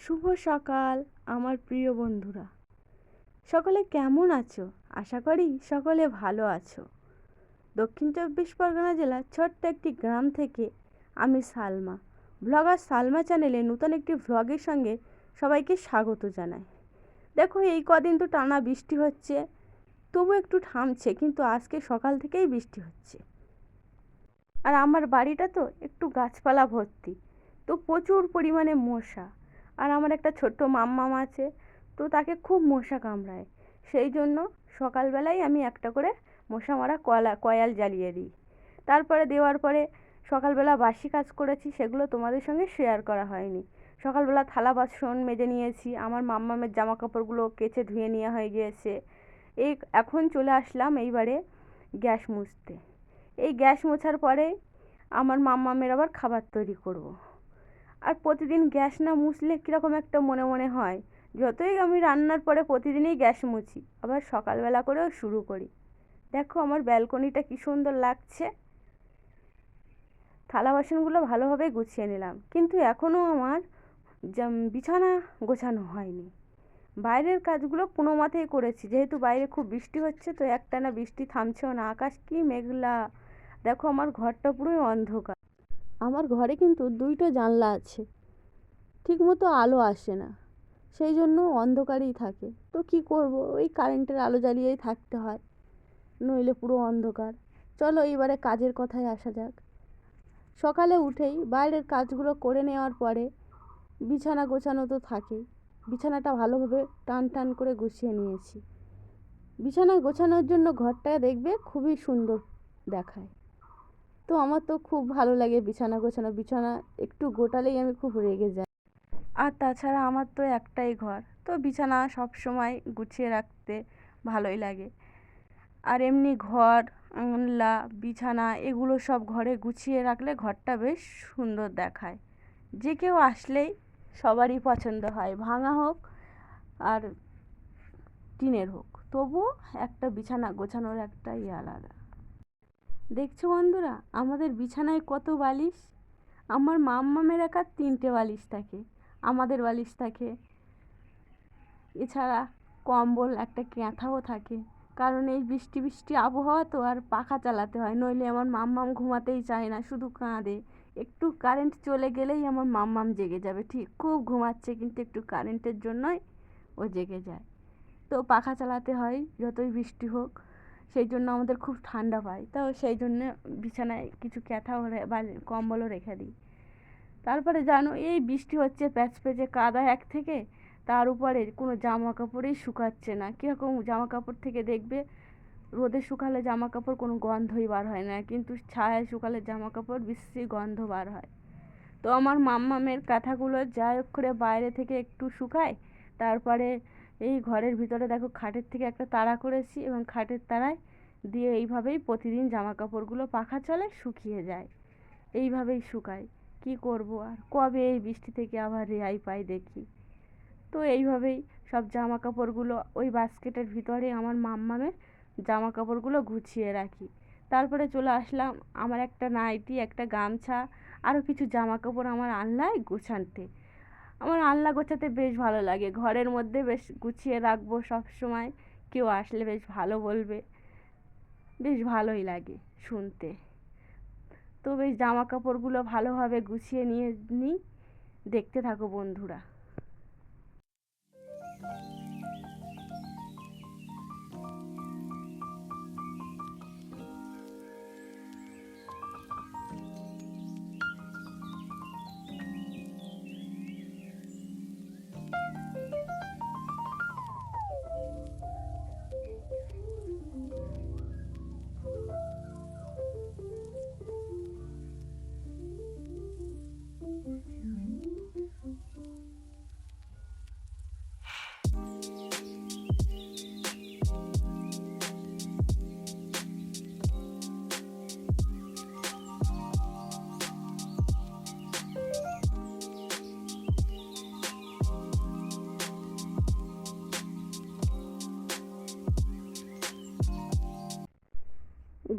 শুভ সকাল আমার প্রিয় বন্ধুরা। সকলে কেমন আছো? আশা করি সকলে ভালো আছো। দক্ষিণ চব্বিশ পরগনা জেলার ছোট্ট একটি গ্রাম থেকে আমি সালমা, ব্লগার সালমা চ্যানেলে নতুন একটি ভ্লগের সঙ্গে সবাইকে স্বাগত জানাই। দেখো, এই কদিন তো টানা বৃষ্টি হচ্ছে, তবু একটু থামছে, কিন্তু আজকে সকাল থেকেই বৃষ্টি হচ্ছে। আর আমার বাড়িটা তো একটু গাছপালা ভর্তি, তো প্রচুর পরিমাণে মশা। আর আমার একটা ছোট্ট মাম্মাম আছে, তো তাকে খুব মশা কামড়ায়। সেই জন্য সকালবেলায় আমি একটা করে মশা মারা কয়াল জ্বালিয়ে দিই। তারপরে দেওয়ার পরে সকালবেলা বাসি কাজ করেছি, সেগুলো তোমাদের সঙ্গে শেয়ার করা হয়নি। সকালবেলা থালা বাসন মেজে নিয়েছি, আমার মাম্মামের জামা কাপড়গুলো কেচে ধুয়ে নেওয়া হয়ে গিয়েছে। এখন চলে আসলাম এইবারে গ্যাস মুছতে। এই গ্যাস মোছার পরে আমার মাম্মামের আবার খাবার তৈরি করব। আর প্রতিদিন গ্যাস না মুছলে কীরকম একটা মনে মনে হয়। যতই আমি রান্নার পরে প্রতিদিনই গ্যাস মুছি, আবার সকালবেলা করেও শুরু করি। দেখো আমার ব্যালকনিটা কী সুন্দর লাগছে। থালা বাসনগুলো ভালোভাবে গুছিয়ে নিলাম, কিন্তু এখনও আমার বিছানা গোছানো হয়নি। বাইরের কাজগুলো কোনো মতেই করেছি, যেহেতু বাইরে খুব বৃষ্টি হচ্ছে, তো একটানা বৃষ্টি থামছেও না। আকাশ কি মেঘলা! দেখো আমার ঘরটা পুরোই অন্ধকার। আমার ঘরে কিন্তু দুইটা জানলা আছে, ঠিকমতো আলো আসে না, সেই জন্য অন্ধকারেই থাকে। তো কি করব, ওই কারেন্টের আলো জ্বালিয়েই থাকতে হয়, নইলে পুরো অন্ধকার। চলো এবারে কাজের কথায় আসা যাক। সকালে উঠেই বাইরের কাজগুলো করে নেওয়ার পরে বিছানা গোছানো তো থাকেই। বিছানাটা ভালোভাবে টান টান করে গুছিয়ে নিয়েছি। বিছানা গোছানোর জন্য ঘরটা দেখবে খুবই সুন্দর দেখায়। তো আমার তো খুব ভালো লাগে বিছানা গোছানো। বিছানা একটু গোটালেই আমি খুব রেগে যাই। আর তাছাড়া আমার তো একটাই ঘর, তো বিছানা সব সময় গুছিয়ে রাখতে ভালোই লাগে। আর এমনি ঘর, আলনা, বিছানা এগুলো সব ঘরে গুছিয়ে রাখলে ঘরটা বেশ সুন্দর দেখায়। যে কেউ আসলেই সবারই পছন্দ হয়, ভাঙা হোক আর টিনের হোক, তবুও একটা বিছানা গোছানোর একটা আলাদা। দেখছো বন্ধুরা, আমাদের বিছানায় কত বালিশ। আমার মাম্মামের একার 3টে বালিশ থাকে, আমাদের বালিশ থাকে, এছাড়া কম্বল, একটা ক্যাঁথাও থাকে। কারণ এই বৃষ্টি বৃষ্টি আবহাওয়া তো, আর পাখা চালাতে হয়, নইলে আমার মাম্মাম ঘুমাতেই চায় না, শুধু কাঁদে। একটু কারেন্ট চলে গেলেই আমার মাম্মাম জেগে যাবে, ঠিক খুব ঘুমাচ্ছে, কিন্তু একটু কারেন্টের জন্যই ও জেগে যায়। তো পাখা চালাতে হয় যতই বৃষ্টি হোক, সেই জন্য আমাদের খুব ঠান্ডা পায়। তাও সেই জন্য বিছানায় কিছু ক্যাথাও কম্বলও রেখে দিই। তারপরে জানো, এই বৃষ্টি হচ্ছে, প্যাচপ্যাচে কাদা এক থেকে, তার উপরে কোনো জামা কাপড়ই শুকাচ্ছে না। কীরকম জামা কাপড় থেকে দেখবে, রোদে শুকালে জামা কাপড় কোনো গন্ধই বার হয় না, কিন্তু ছায়ায় শুকালে জামা কাপড় বিশ্রী গন্ধ বার হয়। তো আমার মাম্মামের কাঁথাগুলো যাই হোক করে বাইরে থেকে একটু শুকায়, তারপরে এই ঘরের ভিতরে দেখো খাটের থেকে একটা তাড়া করেছি, এবং খাটের তাড়ায় দিয়ে এইভাবেই প্রতিদিন জামা কাপড়গুলো পাখা চলে শুকিয়ে যায়। এইভাবেই শুকায়। কি করব, আর কবে এই বৃষ্টি থেকে আবার রেহাই পাই দেখি। তো এইভাবেই সব জামা কাপড়গুলো ওই বাস্কেটের ভিতরে আমার মাম্মামের জামা কাপড়গুলো গুছিয়ে রাখি। তারপরে চলে আসলাম আমার একটা নাইটি, একটা গামছা, আরও কিছু জামা কাপড় আমার আলনায় গোছাতে। আমার আলনা গোছাতে বেশ ভালো লাগে, ঘরের মধ্যে বেশ গুছিয়ে রাখবো সব সময়, কেউ আসলে বেশ ভালো বলবে, বেশ ভালোই লাগে শুনতে। তো বেশ জামা কাপড়গুলো ভালোভাবে গুছিয়ে নিয়ে নিই, দেখতে থাকো বন্ধুরা।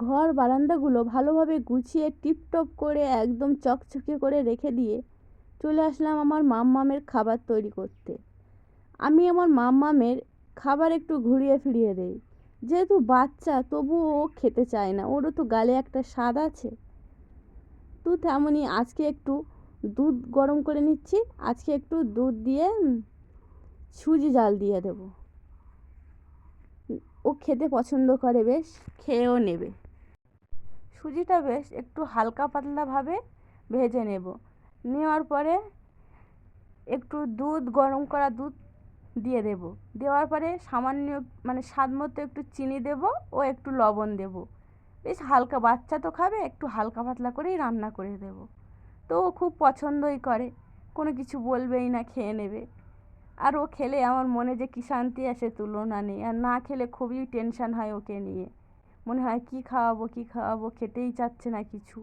ঘর বারান্দাগুলো ভালোভাবে গুছিয়ে টিপটপ করে একদম চকচকে করে রেখে দিয়ে চলে আসলাম আমার মাম্মামের খাবার তৈরি করতে। আমি আমার মাম্মামের খাবার একটু ঘুরিয়ে ফিরিয়ে দেই, যেহেতু বাচ্চা তবুও ও খেতে চায় না, ওরও তো গালে একটা স্বাদ আছে। তো তেমনই আজকে একটু দুধ গরম করে নিচ্ছি, আজকে একটু দুধ দিয়ে সুজি জাল দিয়ে দেবো। ও খেতে পছন্দ করে, বেশ খেয়েও নেবে। সুজিটা বেশ একটু হালকা পাতলাভাবে ভেজে নেব। নেওয়ার পরে একটু দুধ, গরম করা দুধ দিয়ে দেব। দেওয়ার পরে সামান্য মানে স্বাদ মতো একটু চিনি দেব ও একটু লবণ দেব। বেশ হালকা, বাচ্চা তো খাবে, একটু হালকা পাতলা করেই রান্না করে দেব। তো ও খুব পছন্দই করে, কোনো কিছু বলবেই না, খেয়ে নেবে। আর ও খেলে আমার মনে যে কী শান্তি আসে তুলনা নেই। আর না খেলে খুবই টেনশান হয় ওকে নিয়ে, মনে হয় কী খাওয়াবো কী খাওয়াবো, খেতেই চাচ্ছে না কিছু।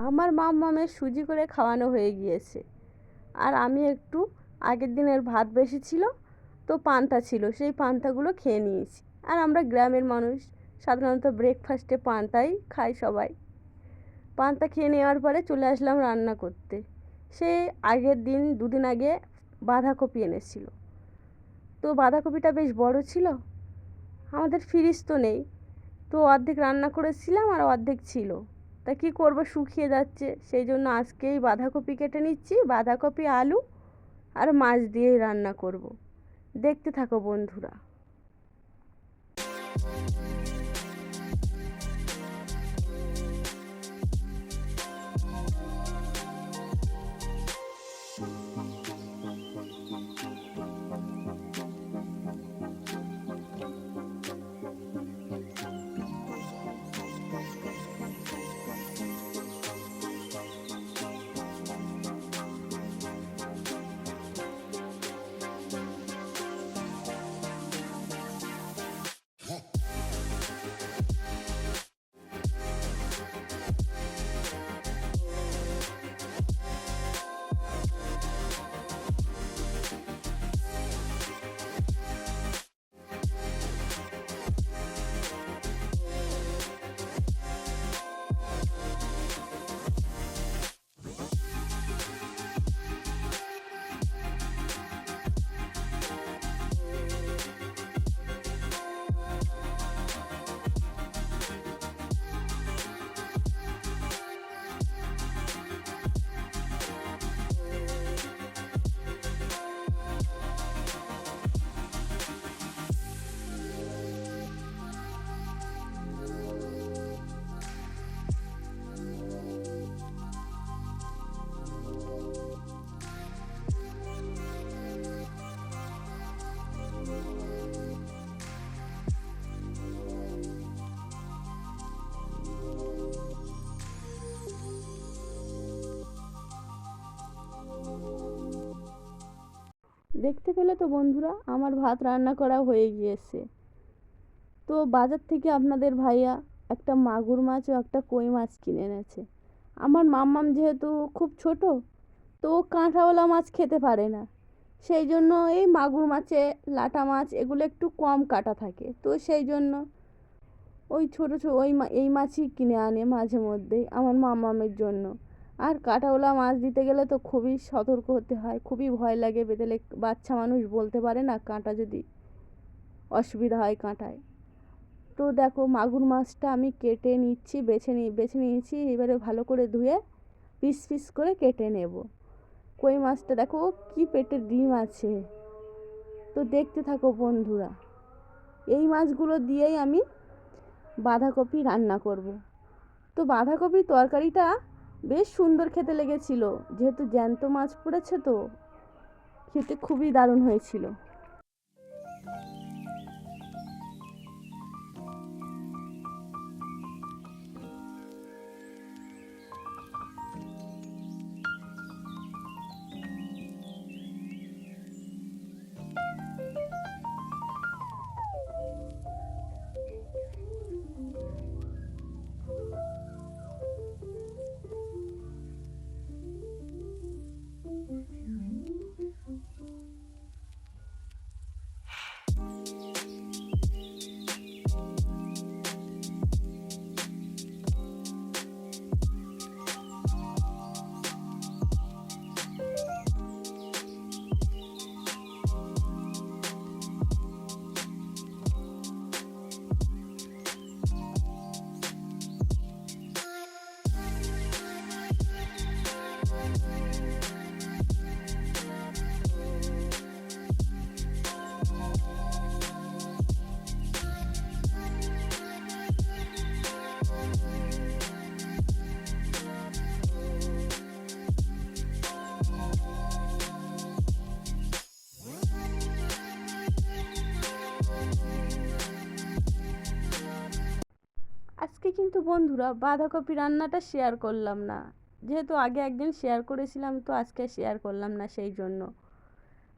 আমার মামের সুজি করে খাওয়ানো হয়ে গিয়েছে। আর আমি একটু, আগের দিনের ভাত বেশি ছিল তো পান্তা ছিল, সেই পান্তাগুলো খেয়ে নিয়েছি। আর আমরা গ্রামের মানুষ, সাধারণত ব্রেকফাস্টে পান্তাই খাই সবাই। পান্তা খেয়ে নেওয়ার পরে চলে আসলাম রান্না করতে। সে আগের দিন, দুদিন আগে বাঁধাকপি এনেছিল, তো বাঁধাকপিটা বেশ বড় ছিল। আমাদের ফ্রিজ তো নেই, তো অর্ধেক রান্না করেছিলাম আর অর্ধেক ছিল। তা কী করবো, শুকিয়ে যাচ্ছে, সেই জন্য আজকেই বাঁধাকপি কেটে নিচ্ছি। বাঁধাকপি, আলু আর মাছ দিয়েই রান্না করব। দেখতে থাকো বন্ধুরা। দেখতে পেলে তো বন্ধুরা, আমার ভাত রান্না করা হয়ে গিয়েছে। তো বাজার থেকে আপনাদের ভাইয়া একটা মাগুর মাছ ও একটা কই মাছ কিনে এনেছে। আমার মাম্মাম যেহেতু খুব ছোট, তো ও কাঁটাওয়ালা মাছ খেতে পারে না, সেই জন্য এই মাগুর মাছে লাটা মাছ এগুলো একটু কম কাটা থাকে, তো সেই জন্য ওই ছোটো ছোটো এই মাছই কিনে আনে মাঝে মধ্যেই আমার মামামের জন্য। আর কাঁটাওয়ালা মাছ দিতে গেলে তো খুবই সতর্ক হতে হয়, খুবই ভয় লাগে, বেদেলে বাচ্চা মানুষ বলতে পারে না কাঁটা যদি অসুবিধা হয় কাঁটায়। তো দেখো মাগুর মাছটা আমি কেটে নিচ্ছি, বেছে নিয়েছি, এবারে ভালো করে ধুয়ে পিস পিস করে কেটে নেব। কই মাছটা দেখো কি পেটে ডিম আছে, তো দেখতে থাকো বন্ধুরা। এই মাছগুলো দিয়েই আমি বাঁধাকপি রান্না করব। তো বাঁধাকপির তরকারিটা বেশ সুন্দর খেতে লেগেছিল, যেহেতু জ্যান্ত মাছ পড়েছে তো খেতে খুবই দারুণ হয়েছিল। আজকে কিন্তু বন্ধুরা বাঁধাকপি রান্নাটা শেয়ার করলাম না, যেহেতু আগে একদিন শেয়ার করেছিলাম, তো আজকে শেয়ার করলাম না, সেই জন্য।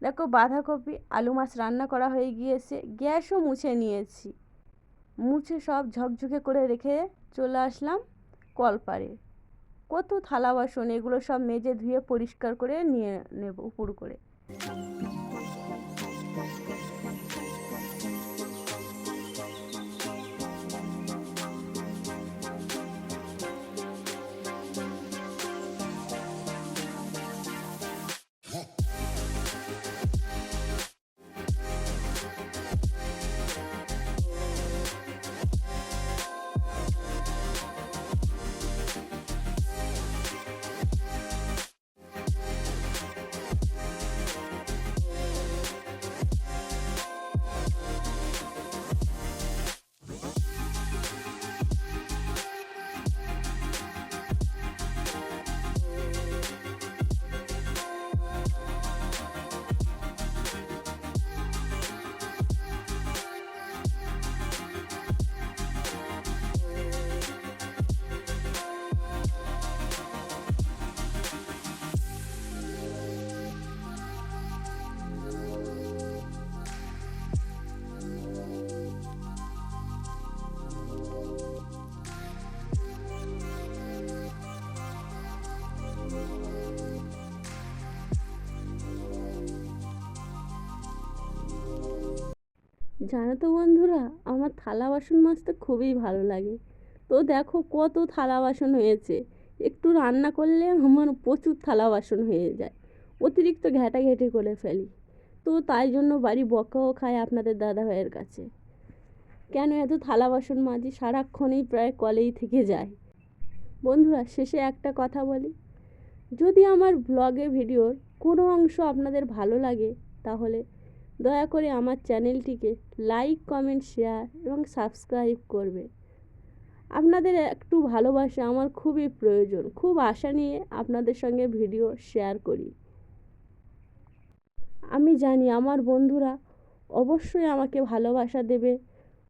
দেখো বাঁধাকপি আলু মাছ রান্না করা হয়ে গিয়েছে, গ্যাসও মুছে নিয়েছি, মুছে সব ঝকঝকে করে রেখে চলে আসলাম কলপাড়ে। কত থালা বাসন এগুলো সব মেজে ধুয়ে পরিষ্কার করে নিয়ে নেব উপর করে। জানো তো বন্ধুরা, আমার থালা বাসন মাজতে খুবই ভালো লাগে। তো দেখো কত থালা বাসন হয়েছে, একটু রান্না করলে আমার প্রচুর থালা বাসন হয়ে যায়, অতিরিক্ত ঘেঁটাঘেঁটি করে ফেলি। তো তাই জন্য বাড়ি বকাও খায় আপনাদের দাদা ভাইয়ের কাছে, কেন এত থালা বাসন মাজি, সারাক্ষণই প্রায় কলেই থেকে যায়। বন্ধুরা শেষে একটা কথা বলি, যদি আমার ব্লগে ভিডিওর কোনো অংশ আপনাদের ভালো লাগে, তাহলে দয়া করে আমার চ্যানেলটিকে লাইক, কমেন্ট, শেয়ার এবং সাবস্ক্রাইব করবে। আপনাদের একটু ভালোবাসা আমার খুবই প্রয়োজন, খুব আশা নিয়ে আপনাদের সঙ্গে ভিডিও শেয়ার করি। আমি জানি আমার বন্ধুরা অবশ্যই আমাকে ভালোবাসা দেবে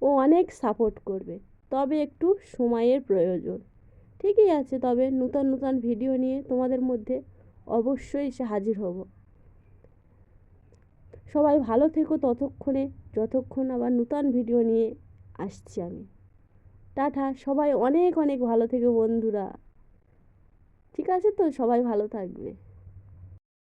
ও অনেক সাপোর্ট করবে, তবে একটু সময়ের প্রয়োজন। ঠিকই আছে, তবে নূতন নূতন ভিডিও নিয়ে তোমাদের মধ্যে অবশ্যই এসে হাজির হব। সবাই ভালো থেকো ততক্ষণে, যতক্ষণ আবার নূতন ভিডিও নিয়ে আসছি আমি। টাটা, সবাই অনেক অনেক ভালো থেকো বন্ধুরা। ঠিক আছে তো, সবাই ভালো থাকবে।